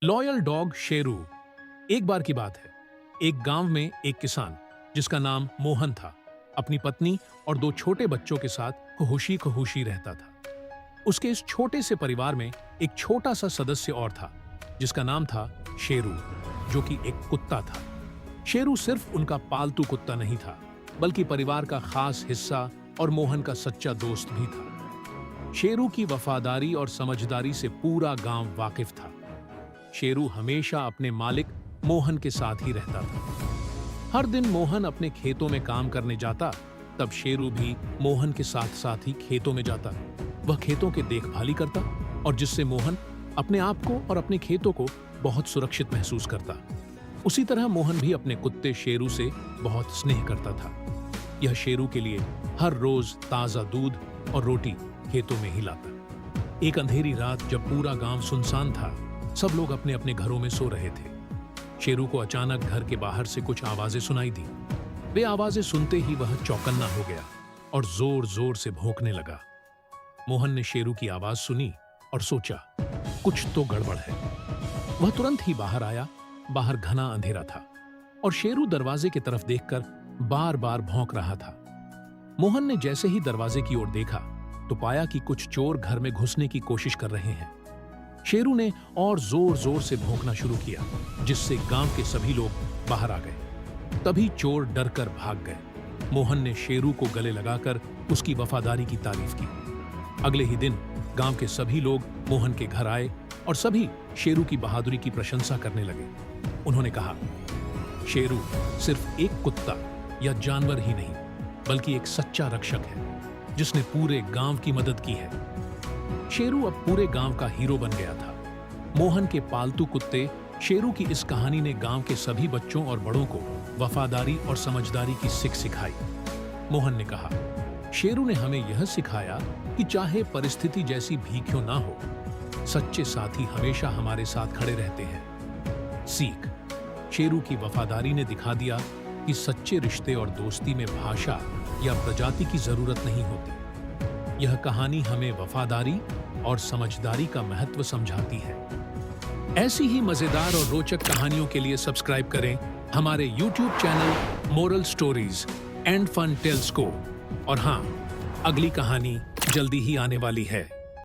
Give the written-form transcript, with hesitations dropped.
Loyal dog Sheru. एक बार की बात है, एक गांव में एक किसान जिसका नाम मोहन था, अपनी पत्नी और दो छोटे बच्चों के साथ खुशी खुशी रहता था। उसके इस छोटे से परिवार में एक छोटा सा सदस्य और था जिसका नाम था शेरू, जो कि एक कुत्ता था। शेरू सिर्फ उनका पालतू कुत्ता नहीं था, बल्कि परिवार का खास हिस्सा और मोहन का सच्चा दोस्त भी था। शेरू की वफादारी और समझदारी से पूरा गांव वाकिफ था। शेरू हमेशा अपने मालिक मोहन के साथ ही रहता था। हर दिन मोहन अपने खेतों में काम करने जाता, तब शेरू भी मोहन के साथ साथ ही खेतों में जाता। वह खेतों के देखभाली करता और जिससे मोहन अपने आप को और अपने खेतों को बहुत सुरक्षित महसूस करता। उसी तरह मोहन भी अपने कुत्ते शेरू से बहुत स्नेह करता था। यह शेरू के लिए हर रोज ताजा दूध और रोटी खेतों में ही लाता। एक अंधेरी रात जब पूरा गांव सुनसान था, सब लोग अपने अपने घरों में सो रहे थे, शेरू को अचानक घर के बाहर से कुछ आवाजें सुनाई दी। वे आवाजें सुनते ही वह चौकन्ना हो गया और जोर जोर से भौंकने लगा। मोहन ने शेरू की आवाज सुनी और सोचा, कुछ तो गड़बड़ है। वह तुरंत ही बाहर आया। बाहर घना अंधेरा था और शेरू दरवाजे की तरफ देखकर बार बार भौंक रहा था। मोहन ने जैसे ही दरवाजे की ओर देखा तो पाया कि कुछ चोर घर में घुसने की कोशिश कर रहे हैं। शेरू ने और जोर जोर से भौंकना शुरू किया, जिससे गांव के सभी लोग बाहर आ गए। तभी चोर डरकर भाग गए। मोहन ने शेरू को गले लगाकर उसकी वफादारी की तारीफ की। अगले ही दिन गांव के सभी लोग मोहन के घर आए और सभी शेरू की बहादुरी की प्रशंसा करने लगे। उन्होंने कहा, शेरू सिर्फ एक कुत्ता या जानवर ही नहीं, बल्कि एक सच्चा रक्षक है जिसने पूरे गांव की मदद की है। शेरू अब पूरे गांव का हीरो बन गया था। मोहन के पालतू कुत्ते शेरू की इस कहानी ने गांव के सभी बच्चों और बड़ों को वफादारी और समझदारी की सीख सिखाई। मोहन ने कहा, शेरू ने हमें यह सिखाया कि चाहे परिस्थिति जैसी भी क्यों ना हो, सच्चे साथी हमेशा हमारे साथ खड़े रहते हैं। सीख, शेरू की वफादारी ने दिखा दिया कि सच्चे रिश्ते और दोस्ती में भाषा या प्रजाति की जरूरत नहीं होती। यह कहानी हमें वफादारी और समझदारी का महत्व समझाती है। ऐसी ही मजेदार और रोचक कहानियों के लिए सब्सक्राइब करें हमारे YouTube channel moral stories and fun tales को। और हाँ, अगली कहानी जल्दी ही आने वाली है।